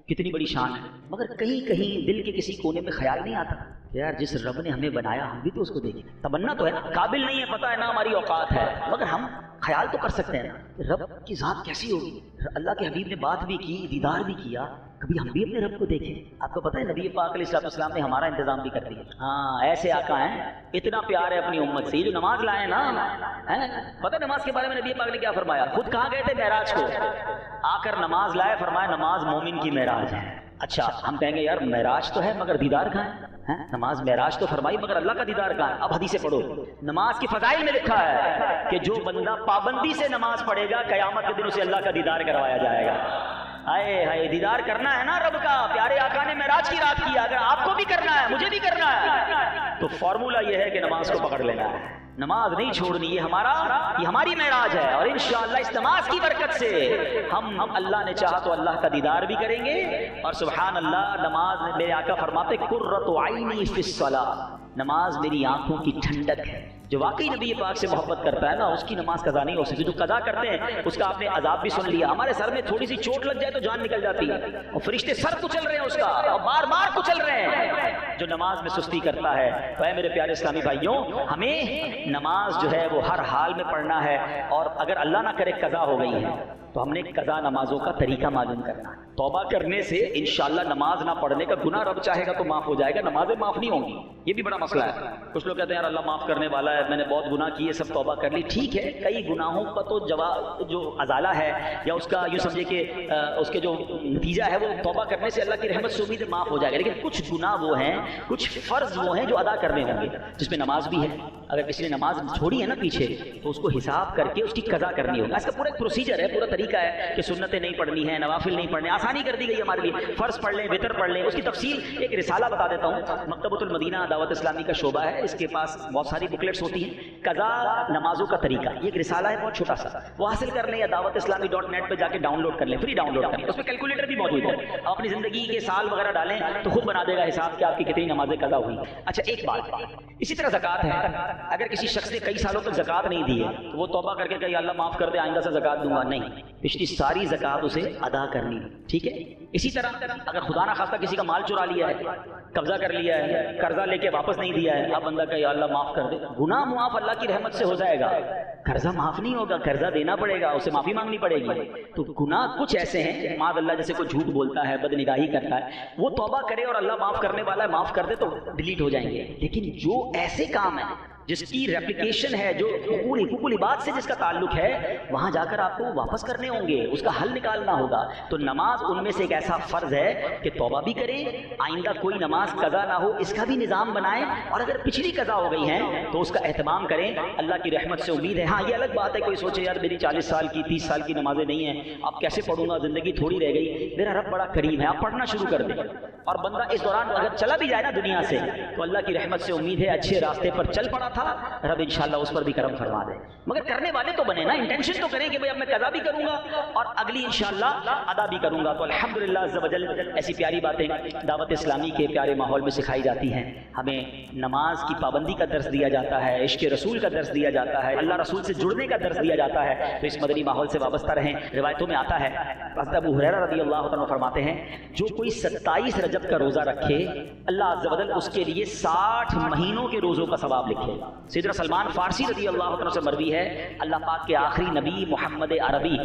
کتنی بڑی شان ہے، مگر کہیں کہیں دل کے کسی کونے میں خیال نہیں آتا کہ یار جس رب نے ہمیں بنایا ہم بھی تو اس کو دیکھیں۔ تمنا تو ہے نا، قابل نہیں ہے، پتہ ہے نا ہماری اوقات ہے، مگر ہم خیال تو کر سکتے ہیں نا کہ رب کی ذات کیسی ہوگی۔ اللہ کے حبیب نے بات بھی کی، دیدار بھی کیا، کبھی ہم بھی اپنے رب کو دیکھیں۔ آپ کو پتہ ہے نبی پاک علیہ السلام نے ہمارا انتظام بھی کر دیا۔ ہاں ایسے آقا ہیں، اتنا پیار ہے اپنی امت سے، یہ جو نماز لائے نا، پتہ ہے نماز کے بارے میں نبی پاک نے کیا فرمایا؟ خود کہاں گئے تھے معراج کو، آ کر نماز لائے، فرمایا نماز مومن کی معراج ہے۔ اچھا ہم کہیں گے یار معراج تو ہے مگر دیدار کہاں ہے؟ نماز معراج تو فرمائی مگر اللہ کا دیدار کہاں ہے؟ اب حدیثیں پڑھو، نماز کی فضائل میں لکھا ہے کہ جو بندہ پابندی سے نماز پڑھے گا قیامت کے دن اسے اللہ کا دیدار کروایا جائے گا۔ ہائے ہائے، دیدار کرنا ہے نا رب کا، پیارے آقا نے معراج کی رات کیا، اگر آپ کو بھی کرنا ہے مجھے بھی کرنا ہے تو فارمولہ یہ ہے کہ نماز کو پکڑ لینا ہے، نماز نہیں چھوڑنی، یہ ہماری معراج ہے، اور انشاءاللہ اس نماز کی برکت سے ہم اللہ نے چاہا تو اللہ کا دیدار بھی کریں گے۔ اور سبحان اللہ، نماز میرے آقا فرماتے قرۃ عینی فی الصلاۃ، نماز میری آنکھوں کی ٹھنڈک ہے۔ جو واقعی نبی پاک سے محبت کرتا ہے نا اس کی نماز قضا نہیں ہو سکتی، جو قضا کرتے ہیں اس کا آپ نے عذاب بھی سن لیا۔ ہمارے سر میں تھوڑی سی چوٹ لگ جائے تو جان نکل جاتی ہے، اور فرشتے سر کچل رہے ہیں اس کا، اور بار بار کچل رہے ہیں۔ جو نماز میں سستی کرتا ہے، تو اے میرے پیارے اسلامی بھائیوں، ہمیں نماز جو ہے وہ ہر حال میں پڑھنا ہے، اور اگر اللہ نہ کرے قضا ہو گئی ہے تو ہم نے قضا نمازوں کا طریقہ معلوم کرنا ہے۔ توبہ کرنے سے انشاءاللہ نماز نہ پڑھنے کا گناہ رب چاہے گا تو معاف ہو جائے گا، نمازیں معاف نہیں ہوں گی، یہ بھی بڑا مسئلہ ہے۔ کچھ لوگ کہتے ہیں یار اللہ معاف کرنے والا ہے، میں نے بہت گناہ کیے، سب توبہ کر لی، ٹھیک ہے، کئی گناہوں کا تو جو ازالہ ہے یا اس کا یوں سمجھے کہ اس کے جو نتیجہ ہے وہ توبہ کرنے سے اللہ کی رحمت سے امید ہے معاف ہو جائے گا، لیکن کچھ گناہ وہ ہیں، کچھ فرض وہ ہیں جو ادا کرنے ہوں گے، جس میں نماز بھی ہے۔ اگر کسی نے نماز چھوڑی ہے نا پیچھے تو اس کو حساب کر کے اس کی قضا کرنی ہوگی۔ اس کا پورا ایک پروسیجر ہے، پورا طریقہ ہے کہ سنتیں نہیں پڑھنی ہے، نوافل نہیں پڑھنے، آسانی کر دی گئی ہمارے لیے، فرض پڑھ لیں، وتر پڑھ لیں، اس کی تفصیل ایک رسالہ بتا دیتا ہوں، مکتبۃ المدینہ دعوت اسلامی کا شعبہ ہے، اس کے پاس بہت ساری بکلیٹس ہوتی ہیں، قضا نمازوں کا طریقہ، یہ ایک رسالہ ہے بہت چھوٹا سا، وہ حاصل کر لیں یا dawatIslami.net پہ جا کے ڈاؤن لوڈ کر لیں، فری ڈاؤن لوڈ کر لیں، اس میں کیلکولیٹر بھی موجود ہے، آپ اپنی زندگی کے سال وغیرہ ڈالیں تو خود بنا دے گا حساب کہ آپ کی کتنی نمازیں قضا ہوئی۔ اچھا ایک بات، اسی طرح زکوٰۃ ہے، اگر کسی شخص نے کئی سالوں تک زکوٰۃ نہیں دی ہے تو وہ توبہ کر کے کہ اللہ معاف کر دے آئندہ سے زکوٰۃ دوں گا، نہیں، پچھلی ساری زکوٰۃ اسے ادا کرنی، ٹھیک ہے۔ اسی طرح اگر خدا نہ خواستہ کسی کا مال چرا لیا ہے، قبضہ کر لیا ہے، قرضہ لے کے واپس نہیں دیا ہے، اب بندہ کہ اللہ معاف کر دے، گناہ معاف اللہ کی رحمت سے ہو جائے گا، قرضہ معاف نہیں ہوگا، قرضہ دینا پڑے گا، اسے معافی مانگنی پڑے گی۔ تو گناہ کچھ ایسے ہیں معاذ اللہ، جیسے کوئی جھوٹ بولتا ہے، بد نگاہی کرتا ہے، وہ توبہ کرے اور اللہ معاف کرنے والا ہے، معاف کر دے تو ڈیلیٹ ہو جائیں گے، لیکن جو ایسے کام ہیں جس کی ریپلیکیشن ہے، جو حقوق العباد سے جس کا تعلق ہے، وہاں جا کر آپ کو واپس کرنے ہوں گے، اس کا حل نکالنا ہوگا۔ تو نماز ان میں سے ایک ایسا فرض ہے کہ توبہ بھی کریں، آئندہ کوئی نماز قضا نہ ہو اس کا بھی نظام بنائیں، اور اگر پچھلی قضا ہو گئی ہیں تو اس کا اہتمام کریں، اللہ کی رحمت سے امید ہے۔ ہاں یہ الگ بات ہے کوئی سوچے یار میری 40 سال کی 30 سال کی نمازیں نہیں ہیں، اب کیسے پڑھوں گا، زندگی تھوڑی رہ گئی، میرا رب بڑا کریم ہے، آپ پڑھنا شروع کر دیں، اور بندہ اس دوران اگر چلا بھی جائے نا دنیا سے تو اللہ کی رحمت سے امید ہے اچھے راستے پر چل پڑا تھا، رب انشاءاللہ اس پر بھی کرم فرما دے، مگر کرنے والے تو بنے نا، انٹینشن تو کریں کہ بھئی اب میں قضا بھی کروں گا اور اگلی انشاءاللہ ادا بھی کروں گا۔ تو الحمدللہ عز و جل ایسی پیاری باتیں دعوت اسلامی کے پیارے ماحول میں سکھائی جاتی ہیں، ہمیں نماز کی پابندی کا درس دیا جاتا ہے، عشق رسول کا درس دیا جاتا ہے، اللہ رسول سے جڑنے کا درس دیا جاتا ہے، تو اس مدنی ماحول سے وابستہ رہیں۔ روایتوں میں آتا ہے حضرت ابو ہریرہ رضی اللہ عنہ فرماتے ہیں جو کوئی 27 رجب کا روزہ رکھے اللہ عز و جل اس کے لیے 60 مہینوں کے روزوں کا ثواب لکھے گا۔ سیدنا سلمان فارسی رضی اللہ عنہ سے مروی ہے، اللہ پاک کے آخری نبی محمد عربی